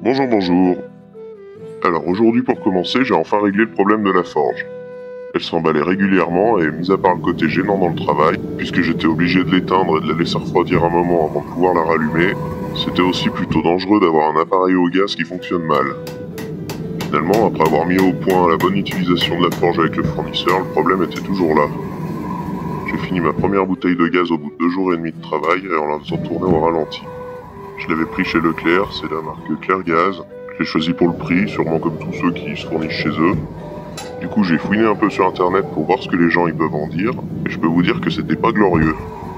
Bonjour, bonjour. Alors aujourd'hui pour commencer, j'ai enfin réglé le problème de la forge. Elle s'emballait régulièrement et mis à part le côté gênant dans le travail, puisque j'étais obligé de l'éteindre et de la laisser refroidir un moment avant de pouvoir la rallumer, c'était aussi plutôt dangereux d'avoir un appareil au gaz qui fonctionne mal. Finalement, après avoir mis au point la bonne utilisation de la forge avec le fournisseur, le problème était toujours là. J'ai fini ma première bouteille de gaz au bout de 2 jours et demi de travail et en la faisant tourner au ralenti. Je l'avais pris chez Leclerc, c'est la marque Clair Gaz. Je l'ai choisi pour le prix, sûrement comme tous ceux qui se fournissent chez eux. Du coup, j'ai fouiné un peu sur internet pour voir ce que les gens y peuvent en dire, et je peux vous dire que c'était pas glorieux.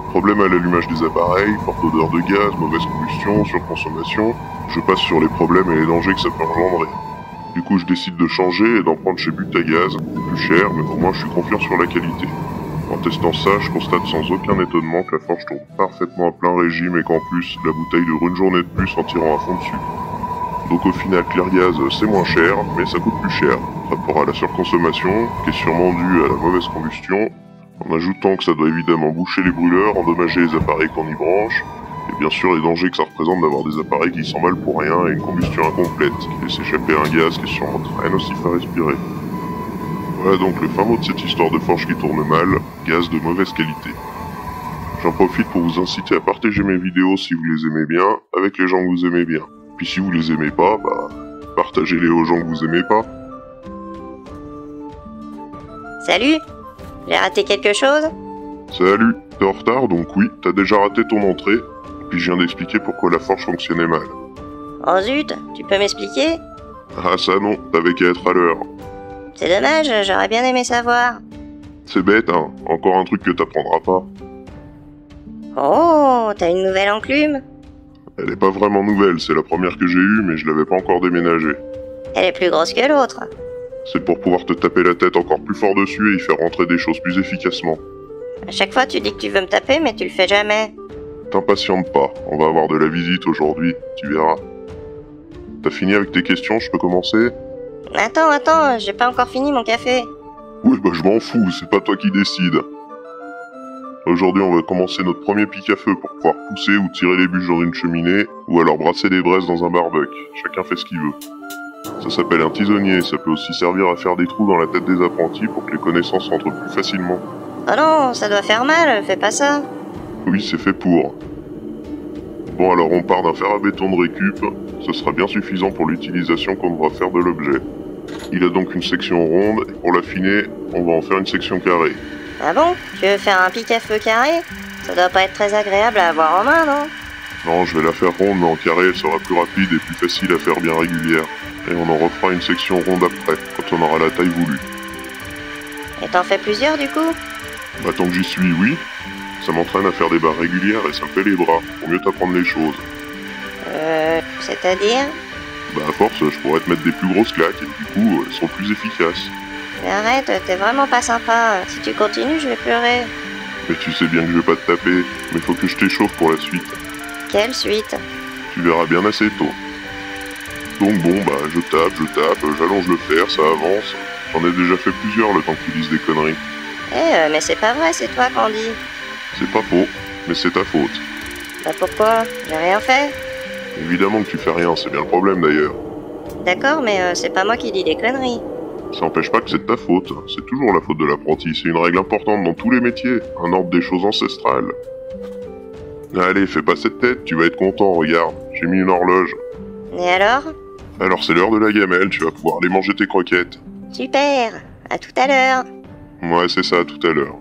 Problème à l'allumage des appareils, forte odeur de gaz, mauvaise combustion, surconsommation. Je passe sur les problèmes et les dangers que ça peut engendrer. Du coup, je décide de changer et d'en prendre chez Butagaz, plus cher, mais au moins je suis confiant sur la qualité. En testant ça, je constate sans aucun étonnement que la forge tourne parfaitement à plein régime et qu'en plus, la bouteille dure une journée de plus en tirant à fond dessus. Donc au final, Clairgaz, c'est moins cher, mais ça coûte plus cher. Rapport à la surconsommation, qui est sûrement due à la mauvaise combustion, en ajoutant que ça doit évidemment boucher les brûleurs, endommager les appareils qu'on y branche, et bien sûr les dangers que ça représente d'avoir des appareils qui s'emballent pour rien et une combustion incomplète, qui laisse échapper un gaz qui est sûrement très nocif à respirer. Voilà donc le fin mot de cette histoire de forge qui tourne mal, gaz de mauvaise qualité. J'en profite pour vous inciter à partager mes vidéos si vous les aimez bien, avec les gens que vous aimez bien. Puis si vous les aimez pas, partagez-les aux gens que vous aimez pas. Salut! J'ai raté quelque chose? Salut, t'es en retard donc oui, t'as déjà raté ton entrée, puis je viens d'expliquer pourquoi la forge fonctionnait mal. Oh zut, tu peux m'expliquer? Ah ça non, t'avais qu'à être à l'heure. C'est dommage, j'aurais bien aimé savoir. C'est bête hein, encore un truc que t'apprendras pas. Oh, t'as une nouvelle enclume? Elle est pas vraiment nouvelle, c'est la première que j'ai eue mais je l'avais pas encore déménagée. Elle est plus grosse que l'autre. C'est pour pouvoir te taper la tête encore plus fort dessus et y faire rentrer des choses plus efficacement. À chaque fois tu dis que tu veux me taper mais tu le fais jamais. T'impatiente pas, on va avoir de la visite aujourd'hui, tu verras. T'as fini avec tes questions, je peux commencer? Attends, j'ai pas encore fini mon café. Oui je m'en fous, c'est pas toi qui décide. Aujourd'hui on va commencer notre premier pic à feu pour pouvoir pousser ou tirer les bûches dans une cheminée, ou alors brasser des braises dans un barbecue, chacun fait ce qu'il veut. Ça s'appelle un tisonnier, ça peut aussi servir à faire des trous dans la tête des apprentis pour que les connaissances rentrent plus facilement. Oh non, ça doit faire mal, fais pas ça. Oui, c'est fait pour. Bon alors on part d'un fer à béton de récup, ce sera bien suffisant pour l'utilisation qu'on devra faire de l'objet. Il a donc une section ronde, et pour l'affiner, on va en faire une section carrée. Ah bon? Tu veux faire un pic à feu carré? Ça doit pas être très agréable à avoir en main, non? Non, je vais la faire ronde, mais en carré elle sera plus rapide et plus facile à faire bien régulière. Et on en refera une section ronde après, quand on aura la taille voulue. Et t'en fais plusieurs du coup? Tant que j'y suis, oui. Ça m'entraîne à faire des barres régulières et ça me fait les bras, pour mieux t'apprendre les choses. C'est-à-dire? À force, je pourrais te mettre des plus grosses claques et du coup, elles seront plus efficaces. Mais arrête, t'es vraiment pas sympa. Si tu continues, je vais pleurer. Mais tu sais bien que je vais pas te taper, mais faut que je t'échauffe pour la suite. Quelle suite? Tu verras bien assez tôt. Donc bon, je tape, j'allonge le fer, ça avance. J'en ai déjà fait plusieurs le temps que tu dises des conneries. Mais c'est pas vrai, c'est toi qu'on dit. C'est pas faux, mais c'est ta faute. Pourquoi? J'ai rien fait. Évidemment que tu fais rien, c'est bien le problème d'ailleurs. D'accord, mais c'est pas moi qui dis des conneries. Ça n'empêche pas que c'est de ta faute, c'est toujours la faute de l'apprenti, c'est une règle importante dans tous les métiers, un ordre des choses ancestrales. Allez, fais pas cette tête, tu vas être content, regarde, j'ai mis une horloge. Et alors? Alors c'est l'heure de la gamelle, tu vas pouvoir aller manger tes croquettes. Super, à tout à l'heure. Ouais, c'est ça, à tout à l'heure.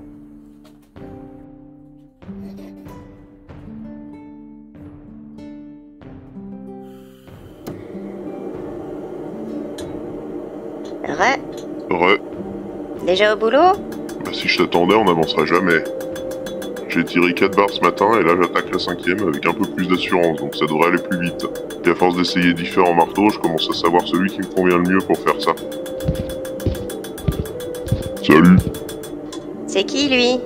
Re. Déjà au boulot? Si je t'attendais, on n'avancera jamais. J'ai tiré 4 barres ce matin et là j'attaque la 5ème avec un peu plus d'assurance, donc ça devrait aller plus vite. Et à force d'essayer différents marteaux, je commence à savoir celui qui me convient le mieux pour faire ça. Salut. C'est qui lui?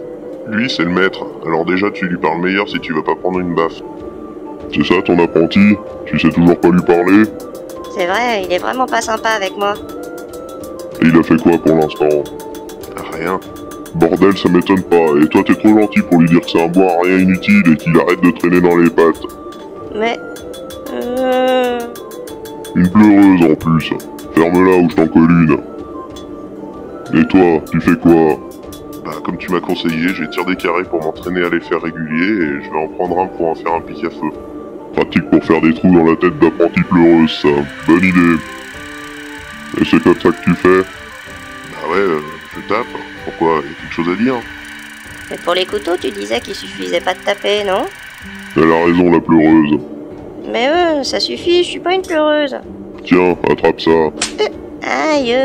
Lui, c'est le maître. Alors déjà, tu lui parles meilleur si tu veux pas prendre une baffe. C'est ça ton apprenti? Tu sais toujours pas lui parler? C'est vrai, il est vraiment pas sympa avec moi. Et il a fait quoi pour l'instant? Rien. Bordel, ça m'étonne pas. Et toi, t'es trop gentil pour lui dire que c'est un bon à rien inutile et qu'il arrête de traîner dans les pattes. Mais... Une pleureuse en plus. Ferme-la ou je t'en colle une. Et toi, tu fais quoi? Bah, comme tu m'as conseillé, j'ai tiré des carrés pour m'entraîner à les faire réguliers et je vais en prendre un pour en faire un pic à feu. Pratique pour faire des trous dans la tête d'apprenti pleureuse, ça. Bonne idée. Et c'est comme ça que tu fais? Bah ouais, je tape. Pourquoi? Y a quelque chose à dire? Mais pour les couteaux, tu disais qu'il suffisait pas de taper, non? Elle a raison, la pleureuse. Mais ça suffit, je suis pas une pleureuse. Tiens, attrape ça. Aïe.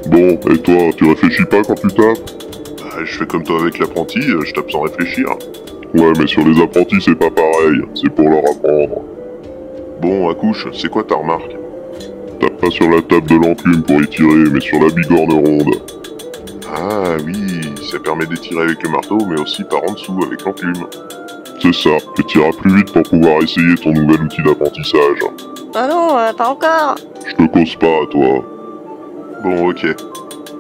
Bon, et toi, tu réfléchis pas quand tu tapes? Bah, je fais comme toi avec l'apprenti, je tape sans réfléchir. Ouais, mais sur les apprentis, c'est pas pareil. C'est pour leur apprendre. Bon, Accouche, c'est quoi ta remarque? Tape pas sur la table de l'enclume pour y tirer, mais sur la bigorne ronde. Ah oui, ça permet d'étirer avec le marteau, mais aussi par en dessous avec l'enclume. C'est ça, et t'iras plus vite pour pouvoir essayer ton nouvel outil d'apprentissage. Oh non, pas encore. Je te cause pas, toi. Bon, ok.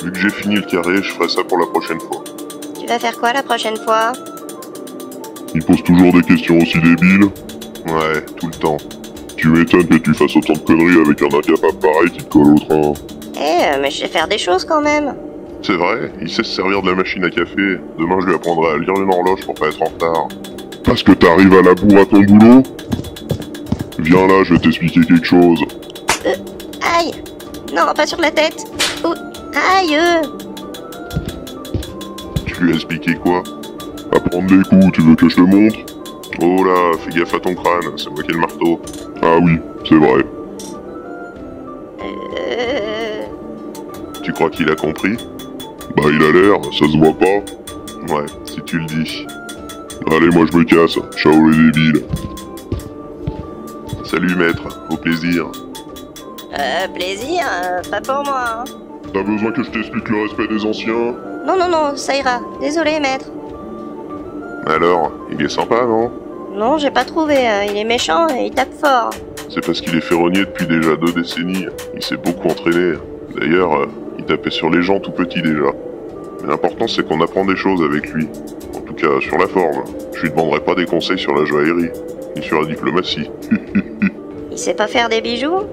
Vu que j'ai fini le carré, je ferai ça pour la prochaine fois. Tu vas faire quoi la prochaine fois? Il pose toujours des questions aussi débiles? Ouais, tout le temps. Tu m'étonnes que tu fasses autant de conneries avec un incapable pareil qui te colle au train. Mais je sais faire des choses quand même. C'est vrai, il sait se servir de la machine à café. Demain, je lui apprendrai à lire une horloge pour pas être en retard. Parce que t'arrives à la bourre à ton boulot? Viens là, je vais t'expliquer quelque chose. Aïe. Non, pas sur la tête. Oh, aïe. Tu lui as expliqué quoi? À prendre des coups, tu veux que je te montre? Oh là, fais gaffe à ton crâne, c'est moi qui ai le marteau. Ah oui, c'est vrai. Tu crois qu'il a compris? Bah il a l'air, ça se voit pas. Ouais, si tu le dis. Allez, moi je me casse, ciao les débiles. Salut maître, au plaisir. Plaisir, pas pour moi. Hein. T'as besoin que je t'explique le respect des anciens? Non, ça ira. Désolé, maître. Alors, il est sympa, non? Non, j'ai pas trouvé. Il est méchant et il tape fort. C'est parce qu'il est ferronnier depuis déjà 2 décennies. Il s'est beaucoup entraîné. D'ailleurs, il tapait sur les gens tout petit déjà. Mais l'important c'est qu'on apprend des choses avec lui. En tout cas, sur la forme. Je lui demanderai pas des conseils sur la joaillerie, ni sur la diplomatie. Il sait pas faire des bijoux?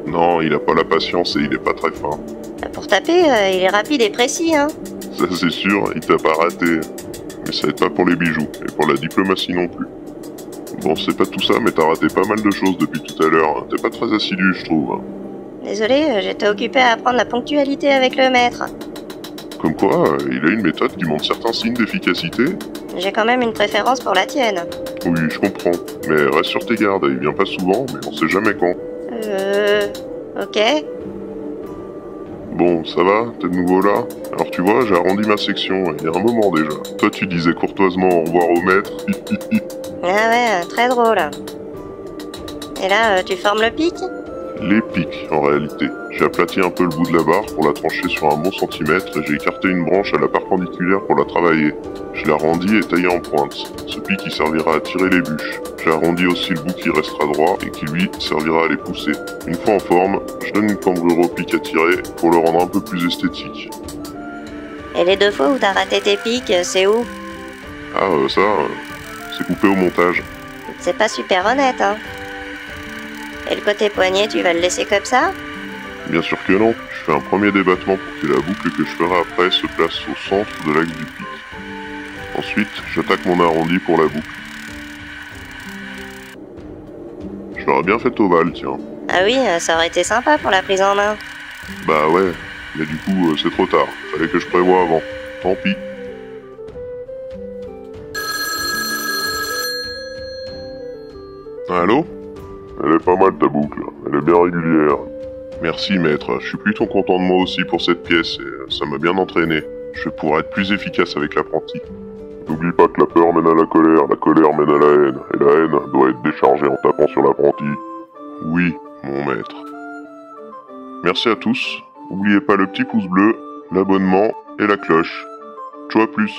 Non, il a pas la patience et il est pas très fin. Pour taper, il est rapide et précis, hein. Ça c'est sûr, il t'a pas raté. Mais ça aide pas pour les bijoux, et pour la diplomatie non plus. Bon, c'est pas tout ça, mais t'as raté pas mal de choses depuis tout à l'heure. T'es pas très assidu, je trouve. Désolé, j'étais occupé à apprendre la ponctualité avec le maître. Comme quoi, il a une méthode qui montre certains signes d'efficacité. J'ai quand même une préférence pour la tienne. Oui, je comprends. Mais reste sur tes gardes, il vient pas souvent, mais on sait jamais quand. Ok. Bon, ça va? T'es de nouveau là? Alors tu vois, j'ai arrondi ma section, il y a un moment déjà. Toi tu disais courtoisement au revoir au maître. Ah ouais, très drôle. Et là, tu formes le pic? Les pics, en réalité. J'ai aplati un peu le bout de la barre pour la trancher sur un bon centimètre et j'ai écarté une branche à la perpendiculaire pour la travailler. Je l'ai arrondi et taillé en pointe. Ce pic il servira à tirer les bûches. J'ai arrondi aussi le bout qui restera droit et qui lui servira à les pousser. Une fois en forme, je donne une cambrure au pic à tirer pour le rendre un peu plus esthétique. Et les 2 fois où t'as raté tes pics, c'est où? Ah, c'est coupé au montage. C'est pas super honnête, hein. Et le côté poignet, tu vas le laisser comme ça? Bien sûr que non. Je fais un premier débattement pour que la boucle que je ferai après se place au centre de l'axe du pic. Ensuite, j'attaque mon arrondi pour la boucle. Je l'aurais bien fait ovale, tiens. Ah oui, ça aurait été sympa pour la prise en main. Bah ouais, mais du coup, c'est trop tard. Fallait que je prévoie avant. Tant pis. Allô? Elle est pas mal ta boucle, elle est bien régulière. Merci maître, je suis plutôt content de moi aussi pour cette pièce et ça m'a bien entraîné. Je vais pouvoir être plus efficace avec l'apprenti. N'oublie pas que la peur mène à la colère mène à la haine, et la haine doit être déchargée en tapant sur l'apprenti. Oui, mon maître. Merci à tous, n'oubliez pas le petit pouce bleu, l'abonnement et la cloche. Ciao à plus.